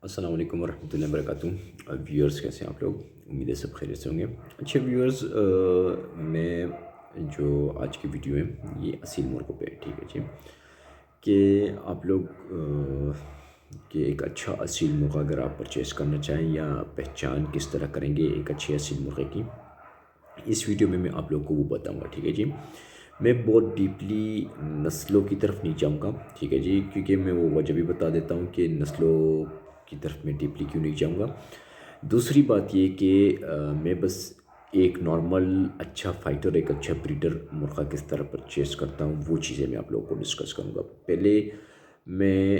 السلام علیکم ورحمۃ اللہ وبرکاتہ۔ ویورز کیسے ہیں آپ لوگ؟ امید ہے سب خیریت سے ہوں گے۔ اچھا ویورز، میں جو آج کی ویڈیو ہے یہ اصیل مرغوں پہ ہے، ٹھیک ہے جی، کہ آپ لوگ کہ ایک اچھا اصیل مرغہ اگر آپ پرچیز کرنا چاہیں یا پہچان کس طرح کریں گے ایک اچھے اصیل مرغے کی، اس ویڈیو میں آپ لوگ کو وہ بتاؤں گا، ٹھیک ہے جی۔ میں بہت ڈیپلی نسلوں کی طرف نہیں جاؤں گا، ٹھیک ہے جی، کیونکہ میں وہ وجہ بھی بتا دیتا ہوں کہ نسلوں کی طرف میں ڈیپلی کیوں نہیں جاؤں گا۔ دوسری بات یہ کہ میں بس ایک نارمل اچھا فائٹر، ایک اچھا بریڈر مرغہ کس طرح پرچیز کرتا ہوں وہ چیزیں میں آپ لوگوں کو ڈسکس کروں گا۔ پہلے میں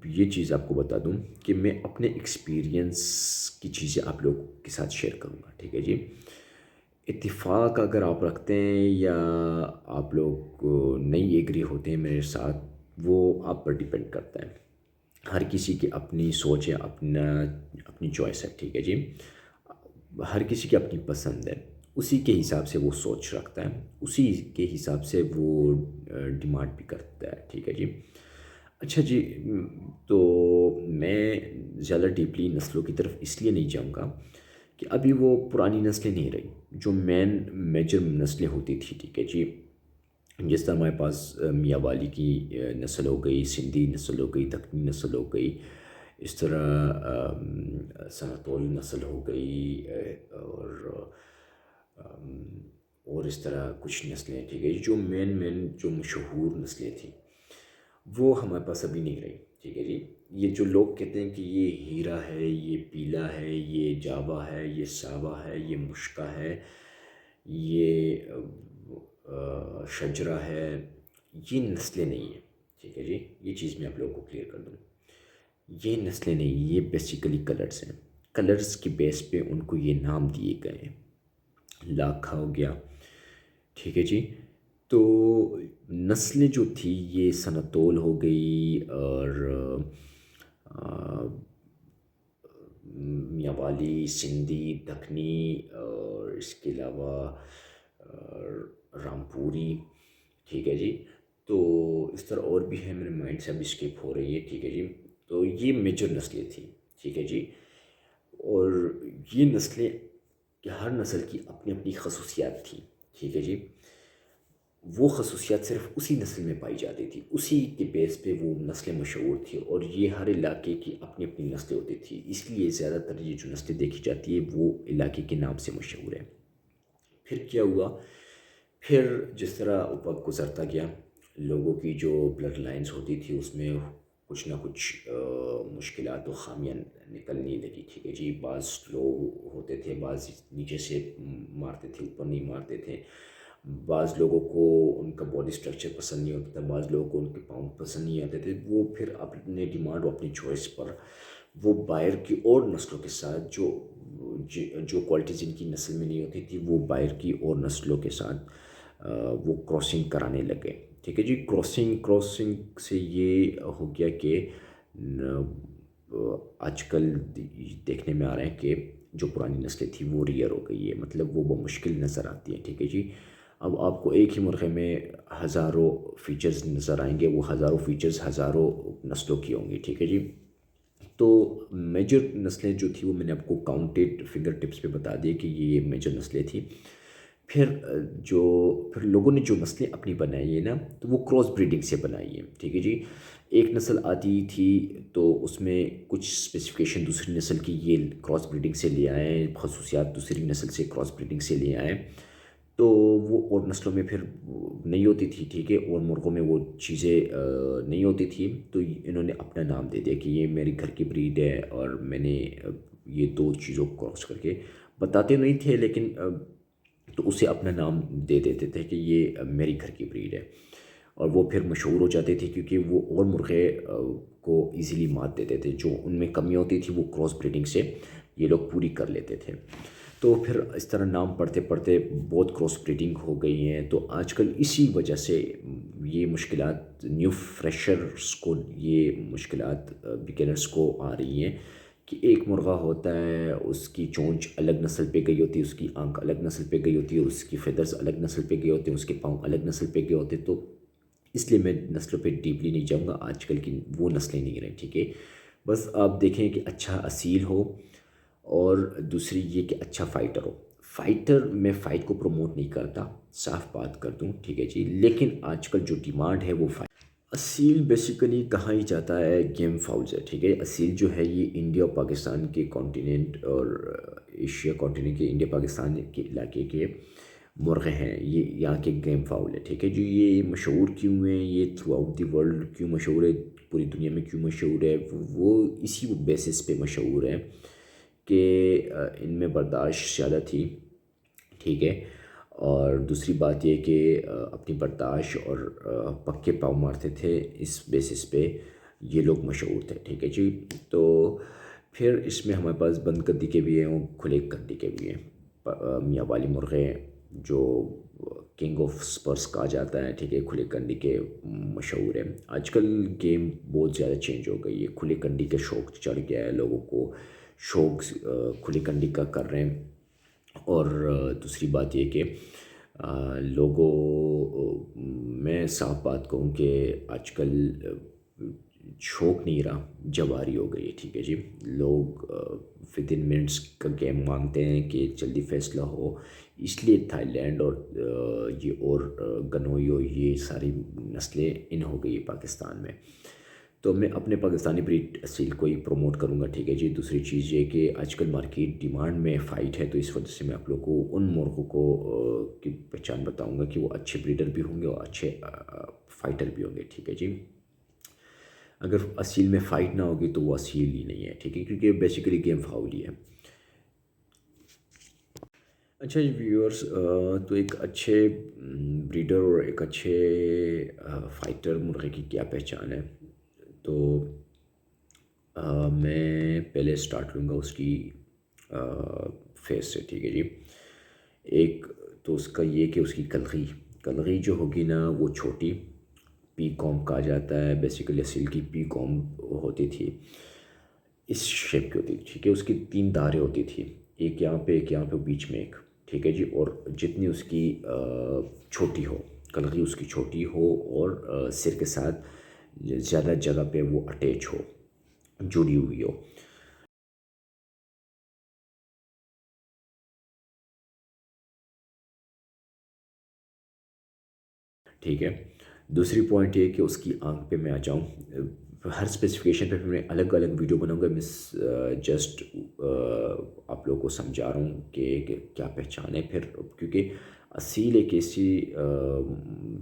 یہ چیز آپ کو بتا دوں کہ میں اپنے ایکسپیرینس کی چیزیں آپ لوگوں کے ساتھ شیئر کروں گا، ٹھیک ہے جی۔ اتفاق اگر آپ رکھتے ہیں یا آپ لوگ نہیں ایگری ہوتے ہیں میرے ساتھ، وہ آپ پر ڈیپینڈ کرتا ہے۔ ہر کسی کی اپنی سوچ ہے، اپنی چوائس ہے، ٹھیک ہے جی۔ ہر کسی کی اپنی پسند ہے، اسی کے حساب سے وہ سوچ رکھتا ہے، اسی کے حساب سے وہ ڈیمانڈ بھی کرتا ہے، ٹھیک ہے جی۔ اچھا جی، تو میں زیادہ ڈیپلی نسلوں کی طرف اس لیے نہیں جاؤں گا کہ ابھی وہ پرانی نسلیں نہیں رہی جو میجر نسلیں ہوتی تھی، ٹھیک ہے جی۔ جس طرح ہمارے پاس میاں والی کی نسل ہو گئی، سندھی نسل ہو گئی، دکنی نسل ہو گئی، اس طرح سنتول نسل ہو گئی، اور اس طرح کچھ نسلیں، ٹھیک ہے، جو مین جو مشہور نسلیں تھیں وہ ہمارے پاس ابھی نہیں رہی، ٹھیک ہے جی۔ یہ جو لوگ کہتے ہیں کہ یہ ہیرا ہے، یہ پیلا ہے، یہ جاوا ہے، یہ ساوا ہے، یہ مشکا ہے، یہ شجرا ہے، یہ نسلیں نہیں ہیں، ٹھیک ہے جی۔ یہ چیز میں آپ لوگوں کو کلیئر کر دوں، یہ نسلیں نہیں، یہ بیسیکلی کلرز ہیں۔ کلرز کی بیس پہ ان کو یہ نام دیے گئے ہیں۔ لاکھا ہو گیا، ٹھیک ہے جی۔ تو نسلیں جو تھی یہ سنتول ہو گئی، اور میاں والی، سندھی، دکنی، اور اس کے علاوہ رامپوری، ٹھیک ہے جی۔ تو اس طرح اور بھی ہے، میرے مائنڈ سے اب اسکپ ہو رہی ہے، ٹھیک ہے جی۔ تو یہ میجر نسلیں تھیں، ٹھیک ہے جی۔ اور یہ نسلیں کہ ہر نسل کی اپنی اپنی خصوصیات تھیں، ٹھیک ہے جی۔ وہ خصوصیات صرف اسی نسل میں پائی جاتی تھی، اسی کے بیس پہ وہ نسلیں مشہور تھیں، اور یہ ہر علاقے کی اپنی اپنی نسلیں ہوتی تھی، اس لیے زیادہ تر یہ جو نسلیں دیکھی جاتی ہے وہ علاقے کے نام سے مشہور ہے۔ پھر کیا ہوا؟ پھر جس طرح وقت گزرتا گیا، لوگوں کی جو بلڈ لائنز ہوتی تھی اس میں کچھ نہ کچھ مشکلات و خامیاں نکلنے لگی، ٹھیک ہے جی۔ بعض لوگ ہوتے تھے، بعض نیچے سے مارتے تھے، اوپر نہیں مارتے تھے، بعض لوگوں کو ان کا باڈی اسٹرکچر پسند نہیں ہوتا تھا، بعض لوگوں کو ان کے پاؤں پسند نہیں آتے تھے۔ وہ پھر اپنے ڈیمانڈ اور اپنی چوائس پر وہ باہر کی اور نسلوں کے ساتھ جو کوالٹیز ان کی نسل میں نہیں ہوتی تھی وہ باہر کی اور نسلوں کے ساتھ وہ کراسنگ کرانے لگے، ٹھیک ہے جی۔ کراسنگ سے یہ ہو گیا کہ آج کل دیکھنے میں آ رہا ہے کہ جو پرانی نسلیں تھی وہ ریئر ہو گئی ہے، مطلب وہ بمشکل نظر آتی ہیں، ٹھیک ہے جی۔ اب آپ کو ایک ہی مرغے میں ہزاروں فیچرز نظر آئیں گے، وہ ہزاروں فیچرز ہزاروں نسلوں کی ہوں گی، ٹھیک ہے جی۔ تو میجر نسلیں جو تھی وہ میں نے آپ کو کاؤنٹیڈ فنگر ٹپس پہ بتا دیا کہ یہ میجر نسلیں تھیں۔ پھر لوگوں نے جو نسلیں اپنی بنائی ہیں نا، تو وہ کراس بریڈنگ سے بنائی ہیں، ٹھیک ہے جی۔ ایک نسل آتی تھی تو اس میں کچھ اسپیسیفکیشن دوسری نسل کی یہ کراس بریڈنگ سے لے آئے، خصوصیات دوسری نسل سے کراس بریڈنگ سے لے آئے، تو وہ اور نسلوں میں پھر نہیں ہوتی تھی، ٹھیک ہے، اور مرغوں میں وہ چیزیں نہیں ہوتی تھی، تو انہوں نے اپنا نام دے دیا کہ یہ میری گھر کی بریڈ ہے، اور میں نے یہ دو چیزوں کو کراس کر کے بتاتے نہیں تھے لیکن تو اسے اپنا نام دے دیتے تھے کہ یہ میری گھر کی بریڈ ہے، اور وہ پھر مشہور ہو جاتے تھے کیونکہ وہ اور مرغے کو ایزیلی مات دیتے تھے، جو ان میں کمی ہوتی تھی وہ کراس بریڈنگ سے یہ لوگ پوری کر لیتے تھے۔ تو پھر اس طرح نام پڑھتے پڑھتے بہت کراس بریڈنگ ہو گئی ہیں، تو آج کل اسی وجہ سے یہ مشکلات نیو فریشرز کو، یہ مشکلات بگنرز کو آ رہی ہیں کہ ایک مرغہ ہوتا ہے، اس کی چونچ الگ نسل پہ گئی ہوتی ہے، اس کی آنکھ الگ نسل پہ گئی ہوتی ہے، اس کی فیدرز الگ نسل پہ گئے ہوتے ہیں، اس کے پاؤں الگ نسل پہ گئے ہوتے ہیں، تو اس لیے میں نسلوں پہ ڈیپلی نہیں جاؤں گا، آج کل کی وہ نسلیں نہیں رہیں، ٹھیک ہے۔ بس آپ دیکھیں کہ اچھا اصیل ہو، اور دوسری یہ کہ اچھا فائٹر ہو۔ فائٹر میں فائٹ کو پروموٹ نہیں کرتا، صاف بات کر دوں، ٹھیک ہے جی، لیکن آج کل جو ڈیمانڈ ہے وہ فائٹ۔ اصیل بیسیکلی کہا ہی جاتا ہے گیم فاؤل سے، ٹھیک ہے۔ اصیل جو ہے یہ انڈیا اور پاکستان کے کانٹیننٹ اور ایشیا کانٹیننٹ کے انڈیا پاکستان کے علاقے کے مرغے ہیں، یہ یہاں کے گیم فاؤل ہے، ٹھیک ہے جی۔ یہ مشہور کیوں ہیں، یہ تھرو آؤٹ دی ورلڈ کیوں مشہور ہے، پوری دنیا میں کیوں مشہور ہے، وہ اسی بیسس پہ مشہور ہے کہ ان میں برداشت زیادہ تھی، ٹھیک ہے۔ اور دوسری بات یہ کہ اپنی برداشت اور پکے پاؤں مارتے تھے، اس بیسس پہ یہ لوگ مشہور تھے، ٹھیک ہے جی۔ تو پھر اس میں ہمارے پاس بند گدی کے بھی ہیں اور کھلے گدی کے بھی ہیں، میاں والی مرغے جو کنگ آف سپرس کہا جاتا ہے، ٹھیک ہے، کھلے کنڈی کے مشہور ہے۔ آج کل گیم بہت زیادہ چینج ہو گئی ہے، کھلے کنڈی کا شوق چڑھ گیا ہے لوگوں کو، شوق کھلے کنڈی کا کر رہے ہیں۔ اور دوسری بات یہ کہ لوگوں، میں صاف بات کہوں کہ آج کل شوق نہیں رہا، جواری ہو گئی ہے، ٹھیک ہے جی۔ لوگ ود ان منٹس کا گیم مانگتے ہیں کہ جلدی فیصلہ ہو، اس لیے تھائی لینڈ اور یہ اور گنوئی اور یہ ساری نسلیں ان ہو گئی پاکستان میں۔ تو میں اپنے پاکستانی بریڈ اصیل کو ہی پروموٹ کروں گا، ٹھیک ہے جی۔ دوسری چیز یہ کہ آج کل مارکیٹ ڈیمانڈ میں فائٹ ہے، تو اس وجہ سے میں آپ لوگوں کو ان مرغوں کو کی پہچان بتاؤں گا کہ وہ اچھے بریڈر بھی ہوں گے اور اچھے فائٹر بھی ہوں گے، ٹھیک ہے جی۔ اگر اصیل میں فائٹ نہ ہوگی تو وہ اصیل ہی نہیں ہے، ٹھیک ہے، کیونکہ بیسیکلی گیم فاؤل ہی ہے۔ اچھا جی ویورس، تو ایک اچھے بریڈر اور ایک اچھے فائٹر مرغے کی کیا پہچان ہے؟ تو میں پہلے سٹارٹ لوں گا اس کی فیس سے، ٹھیک ہے جی۔ ایک تو اس کا یہ کہ اس کی کلغی جو ہوگی نا وہ چھوٹی پی کوم کہا جاتا ہے، بیسیکلی اصیل کی پی کوم ہوتی تھی، اس شیپ کی ہوتی تھی، ٹھیک ہے۔ اس کی 3 دھاریں ہوتی تھی، ایک یہاں پہ، ایک یہاں پہ، بیچ میں ایک، ٹھیک ہے جی۔ اور جتنی اس کی چھوٹی ہو کلغی، اس کی چھوٹی ہو اور سر کے ساتھ زیادہ جگہ پہ وہ اٹیچ ہو، جڑی ہوئی ہو۔ ٹھیک ہے۔ دوسری پوائنٹ یہ کہ اس کی آنکھ پہ میں آ جاؤں، ہر اسپیسیفکیشن پہ میں الگ الگ ویڈیو بناؤں گا، میں جسٹ آپ لوگوں کو سمجھا رہا ہوں کہ کیا پہچان ہے پھر، کیونکہ اصیل ایک ایسی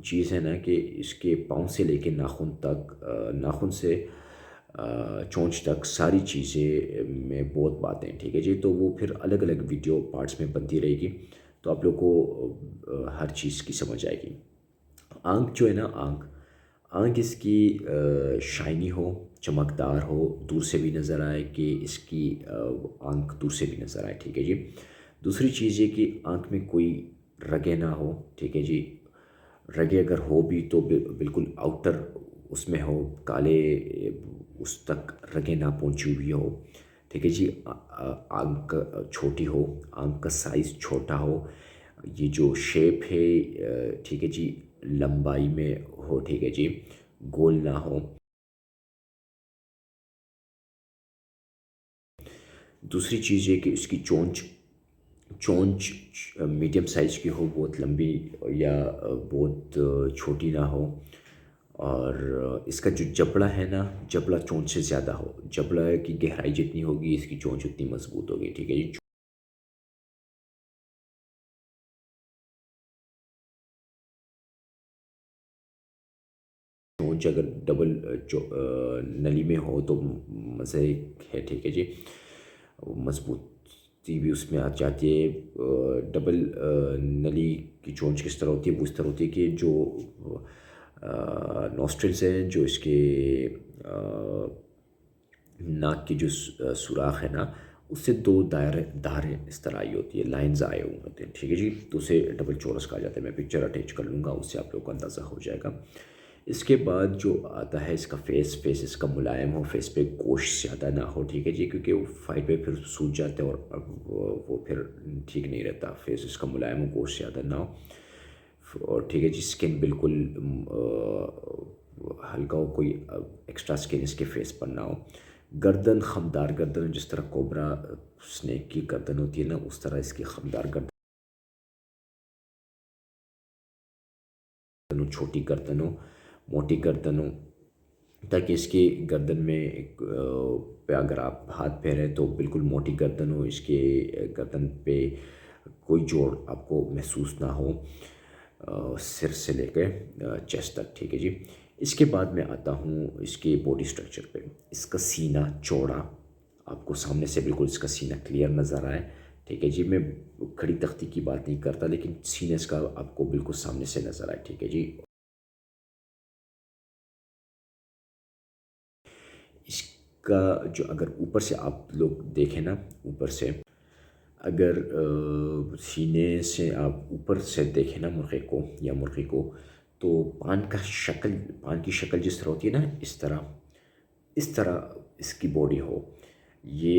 چیز ہے نا کہ اس کے پاؤں سے لے کے ناخن تک، ناخن سے چونچ تک ساری چیزیں میں بہت باتیں ہیں، ٹھیک ہے جی۔ تو وہ پھر الگ الگ ویڈیو پارٹس میں بنتی رہے گی، تو آپ لوگ کو ہر چیز کی سمجھ آئے گی۔ آنکھ جو ہے نا، آنکھ اس کی شائنی ہو، چمکدار ہو، دور سے بھی نظر آئے کہ اس کی آنکھ دور سے بھی نظر آئے، ٹھیک ہے جی۔ دوسری چیز یہ کہ آنکھ میں کوئی رگیں نہ ہو، ٹھیک ہے جی۔ رگیں اگر ہو بھی تو بالکل آؤٹر اس میں ہو، کالے اس تک رگیں نہ پہنچی ہوئی ہو، ٹھیک ہے جی۔ آنکھ چھوٹی ہو، آنکھ کا سائز چھوٹا ہو، یہ جو شیپ ہے، ٹھیک ہے جی، لمبائی میں ہو، ٹھیک ہے جی، گول نہ ہو۔ دوسری چیز یہ کہ اس کی چونچ میڈیم سائز کی ہو، بہت لمبی یا بہت چھوٹی نہ ہو۔ اور اس کا جو جبڑا ہے نا، جبڑا چونچ سے زیادہ ہو، جبڑا کی گہرائی جتنی ہوگی اس کی چونچ اتنی مضبوط ہوگی، ٹھیک ہے جی۔ چونچ اگر ڈبل نلی میں ہو تو مزے ہے، ٹھیک ہے جی، مضبوطی بھی اس میں آ جاتی ہے۔ ڈبل نلی کی چونچ کس طرح ہوتی ہے؟ وہ اس طرح ہوتی ہے کہ جو نوسٹرلز ہیں، جو اس کے ناک کی جو سوراخ ہے نا، اس سے 2 دھاریں اس طرح آئی ہوتی ہے، لائنز آئے ہوئے ہوتے ہیں، ٹھیک ہے جی۔ تو اسے ڈبل چورس کہا جاتا ہے، میں پکچر اٹیچ کر لوں گا، اس سے آپ لوگوں کو اندازہ ہو جائے گا۔ اس کے بعد جو آتا ہے اس کا فیس اس کا ملائم ہو، فیس پہ گوشت زیادہ نہ ہو، ٹھیک ہے جی، کیونکہ وہ فائٹ پہ پھر سوج جاتے ہیں اور وہ پھر ٹھیک نہیں رہتا۔ فیس اس کا ملائم ہو، گوشت زیادہ نہ ہو، اور ٹھیک ہے جی، اسکن بالکل ہلکا ہو، کوئی ایکسٹرا اسکن اس کے فیس پر نہ ہو، گردن خمدار گردن، جس طرح کوبرا سنیک کی گردن ہوتی ہے نا، اس طرح اس کی خمدار گردن ہو، چھوٹی گردن ہو، موٹی گردن ہو، تاکہ اس کی گردن میں پہ اگر آپ ہاتھ پھیریں تو بالکل موٹی گردن ہو، اس کے گردن پہ کوئی جوڑ آپ کو محسوس نہ ہو، سر سے لے کے چیسٹ تک، ٹھیک ہے جی۔ اس کے بعد میں آتا ہوں اس کے باڈی سٹرکچر پہ۔ اس کا سینہ چوڑا، آپ کو سامنے سے بالکل اس کا سینہ کلیئر نظر آئے، ٹھیک ہے جی۔ میں کھڑی تختی کی بات نہیں کرتا، لیکن سینہ اس کا آپ کو بالکل سامنے سے نظر آئے، ٹھیک ہے جی۔ اس کا جو اگر اوپر سے آپ لوگ دیکھیں نا، اوپر سے اگر سینے سے آپ اوپر سے دیکھیں نا مرغے کو یا مرغی کو، تو پان کی شکل جس طرح ہوتی ہے نا، اس طرح اس کی باڈی ہو، یہ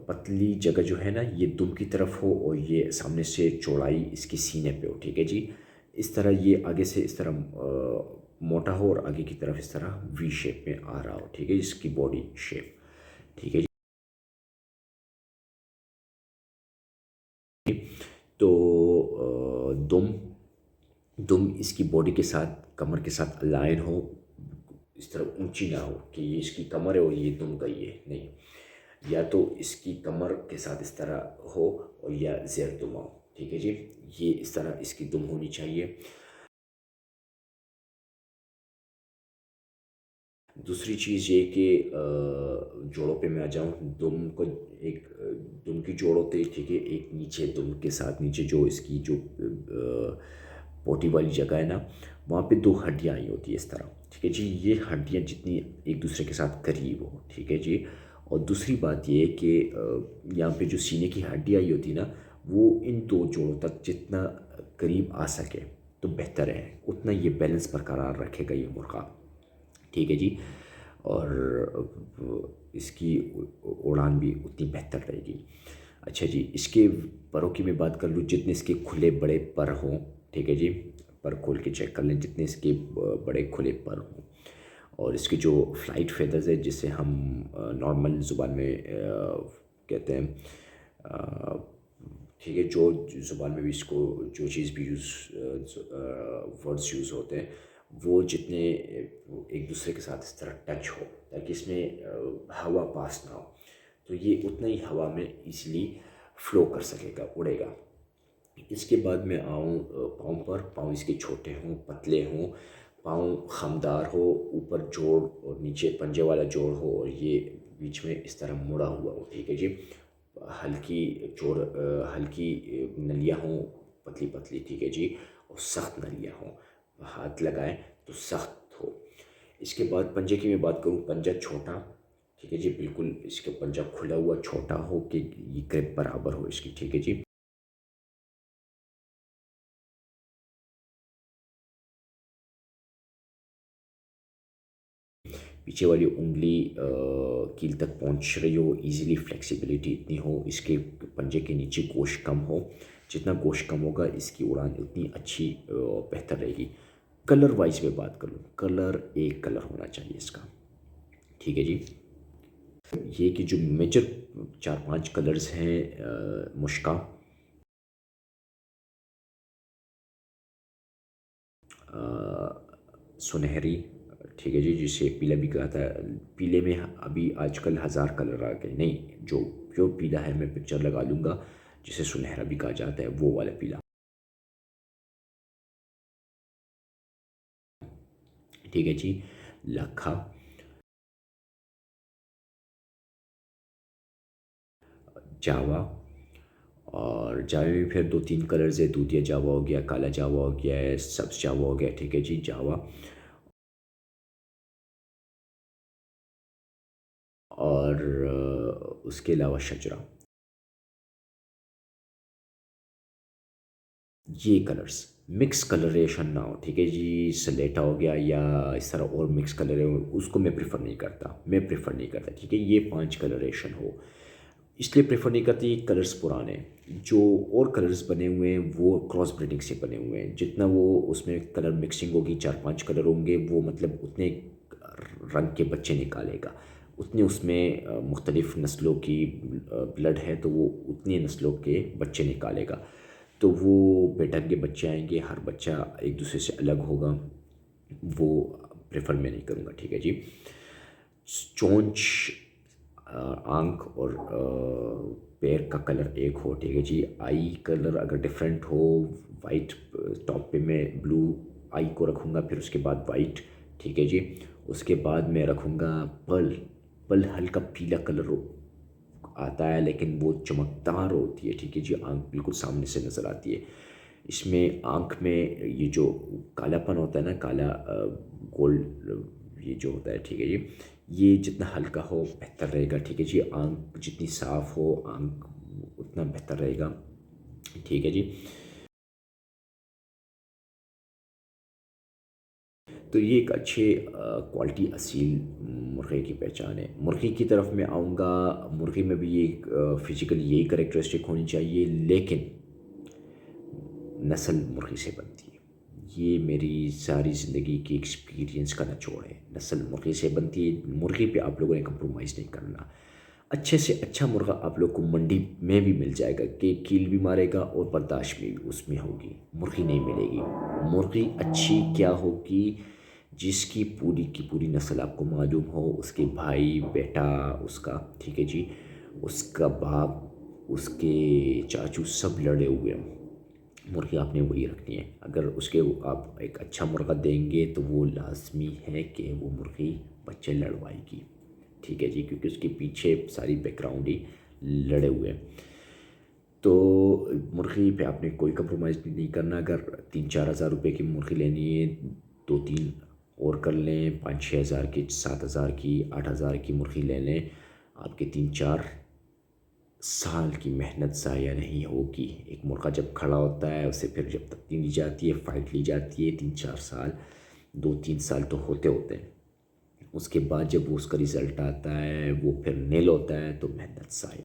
پتلی جگہ جو ہے نا یہ دم کی طرف ہو، اور یہ سامنے سے چوڑائی اس کی سینے پہ ہو، ٹھیک ہے جی۔ اس طرح یہ آگے سے اس طرح موٹا ہو، اور آگے کی طرف اس طرح وی شیپ میں آ رہا ہو، ٹھیک ہے، اس کی باڈی شیپ، ٹھیک ہے جی۔ تو دم دم اس کی باڈی کے ساتھ، کمر کے ساتھ الائن ہو، اس طرح اونچی نہ ہو کہ یہ اس کی کمر ہے اور یہ دم کا یہ نہیں، یا تو اس کی کمر کے ساتھ اس طرح ہو، اور یا زیر دم ہو، ٹھیک ہے جی۔ یہ اس طرح اس کی دم ہونی چاہیے۔ دوسری چیز یہ کہ جوڑوں پہ میں آ جاؤں، دم کو ایک دم کی جوڑ ہوتے ہیں، ٹھیک ہے، ایک نیچے دم کے ساتھ نیچے جو اس کی جو پوٹی والی جگہ ہے نا، وہاں پہ دو ہڈیاں آئی ہوتی ہے اس طرح، ٹھیک ہے جی۔ یہ ہڈیاں جتنی ایک دوسرے کے ساتھ قریب ہو، ٹھیک ہے جی۔ اور دوسری بات یہ ہے کہ یہاں پہ جو سینے کی ہڈی آئی ہوتی ہے نا، وہ ان دو جوڑوں تک جتنا قریب آ سکے تو بہتر ہے، اتنا یہ بیلنس برقرار رکھے گا یہ مرغا، ٹھیک ہے جی۔ اور اس کی اڑان بھی اتنی بہتر رہے گی۔ اچھا جی، اس کے پروں کی میں بات کر لوں، جتنے اس کے کھلے بڑے پر ہوں، ٹھیک ہے جی، پر کھول کے چیک کر لیں، جتنے اس کے بڑے کھلے پر ہوں، اور اس کے جو فلائٹ فیدرز ہے، جسے ہم نارمل زبان میں کہتے ہیں، ٹھیک ہے، جو زبان میں بھی اس کو جو چیز بھی ورڈز یوز ہوتے ہیں، وہ جتنے ایک دوسرے کے ساتھ اس طرح ٹچ ہو، تاکہ اس میں ہوا پاس نہ ہو، تو یہ اتنا ہی ہوا میں ایزیلی فلو کر سکے گا، اڑے گا۔ اس کے بعد میں آؤں پاؤں پر۔ پاؤں اس کے چھوٹے ہوں، پتلے ہوں، پاؤں خمدار ہو، اوپر جوڑ اور نیچے پنجے والا جوڑ ہو، اور یہ بیچ میں اس طرح مڑا ہوا ہو، ٹھیک ہے جی۔ ہلکی نلیاں ہوں، پتلی پتلی، ٹھیک ہے جی، اور سخت نلیاں ہوں، ہاتھ لگائیں تو سخت ہو۔ اس کے بعد پنجے کی میں بات کروں، پنجہ چھوٹا، ٹھیک ہے جی، بالکل اس کا پنجہ کھلا ہوا چھوٹا ہو کہ یہ گرپ برابر ہو اس کی، ٹھیک ہے جی۔ پیچھے والی انگلی کیل تک پہنچ رہی ہو، ایزیلی فلیکسیبلٹی اتنی ہو، اس کے پنجے کے نیچے گوشت کم ہو، جتنا گوشت کم ہوگا اس کی اڑان اتنی اچھی بہتر رہے گی۔ کلر وائز میں بات کروں، کلر ایک کلر ہونا چاہیے اس کا، ٹھیک ہے جی۔ یہ کہ جو میجر 4-5 کلرز ہیں، مشکا، سنہری، ٹھیک ہے جی، جسے پیلا بھی کہا تھا۔ پیلے میں ابھی آج کل 1000 کلر آ گئے، نہیں، جو پیور پیلا ہے میں پکچر لگا لوں گا، جسے سنہرا بھی کہا جاتا ہے، وہ والا پیلا، ٹھیک ہے جی۔ لکھا، جاوا، اور جاوا میں پھر 2-3 کلرز ہے، دودھیا جاوا ہو گیا، کالا جاوا ہو گیا ہے، سبز جاوا ہو گیا، ٹھیک ہے جی، جاوا، اور اس کے علاوہ شجرا، یہ کلرز مکس کلریشن نہ ہو، ٹھیک ہے جی۔ سلیٹا ہو گیا یا اس طرح اور مکس کلر ہے، اس کو میں پریفر نہیں کرتا، ٹھیک ہے۔ یہ 5 کلریشن ہو، اس لیے پریفر نہیں کرتی، یہ کلرز پرانے، جو اور کلرز بنے ہوئے ہیں وہ کراس بریڈنگ سے بنے ہوئے ہیں، جتنا وہ اس میں کلر مکسنگ ہوگی، 4-5 کلر ہوں گے، وہ مطلب اتنے رنگ کے بچے نکالے گا، اتنے اس میں مختلف نسلوں کی بلڈ ہے تو وہ اتنے نسلوں کے بچے نکالے گا. تو وہ پیٹرن کے بچے آئیں گے، ہر بچہ ایک دوسرے سے الگ ہوگا، وہ پریفر میں نہیں کروں گا. ٹھیک ہے جی. چونچ، آنکھ اور پیر کا کلر ایک ہو. ٹھیک ہے جی. آئی کلر اگر ڈفرینٹ ہو، وائٹ ٹاپ پہ میں بلو آئی کو رکھوں گا، پھر اس کے بعد وائٹ. ٹھیک ہے جی. اس کے بعد میں رکھوں گا پل ہلکا پیلا کلر آتا ہے لیکن وہ چمکدار ہوتی ہے. ٹھیک ہے جی. آنکھ بالکل سامنے سے نظر آتی ہے. اس میں آنکھ میں یہ جو کالا پن ہوتا ہے نا، کالا گولڈ یہ جو ہوتا ہے. ٹھیک ہے جی. یہ جتنا ہلکا ہو بہتر رہے گا. ٹھیک ہے جی. آنکھ جتنی صاف ہو آنکھ اتنا بہتر رہے گا. ٹھیک ہے جی. تو یہ ایک اچھے کوالٹی اصیل مرغے کی پہچان ہے. مرغی کی طرف میں آؤں گا. مرغی میں بھی ایک فزیکل یہی کریکٹرسٹک ہونی چاہیے، لیکن نسل مرغی سے بنتی ہے. یہ میری ساری زندگی کی ایکسپیرینس کا نچوڑ ہے. نسل مرغی سے بنتی ہے. مرغی پہ آپ لوگوں نے کمپرومائز نہیں کرنا. اچھے سے اچھا مرغا آپ لوگ کو منڈی میں بھی مل جائے گا کہ کیل بھی مارے گا اور برداشت بھی اس میں ہوگی. مرغی نہیں ملے گی. مرغی اچھی کیا ہوگی؟ جس کی پوری کی پوری نسل آپ کو معلوم ہو، اس کے بھائی بیٹا اس کا. ٹھیک ہے جی. اس کا باپ، اس کے چاچو سب لڑے ہوئے ہیں. مرغی آپ نے وہی رکھنی ہے. اگر اس کے آپ ایک اچھا مرغا دیں گے تو وہ لازمی ہے کہ وہ مرغی بچے لڑوائے گی. ٹھیک ہے جی. کیونکہ اس کے پیچھے ساری بیک گراؤنڈ ہی لڑے ہوئے ہیں. تو مرغی پہ آپ نے کوئی کمپرومائز نہیں کرنا. اگر 3-4 ہزار روپے کی مرغی لینی ہے، 2-3 اور کر لیں، 5-6 ہزار کی، 7 ہزار کی، 8 ہزار کی مرغی لے لیں. آپ کے 3-4 سال کی محنت ضائع نہیں ہوگی. ایک مرغا جب کھڑا ہوتا ہے اسے پھر جب تک لی جاتی ہے، فائٹ لی جاتی ہے، 3-4 سال، 2-3 سال تو ہوتے ہوتے ہیں. اس کے بعد جب وہ اس کا رزلٹ آتا ہے وہ پھر نیل ہوتا ہے تو محنت ضائع.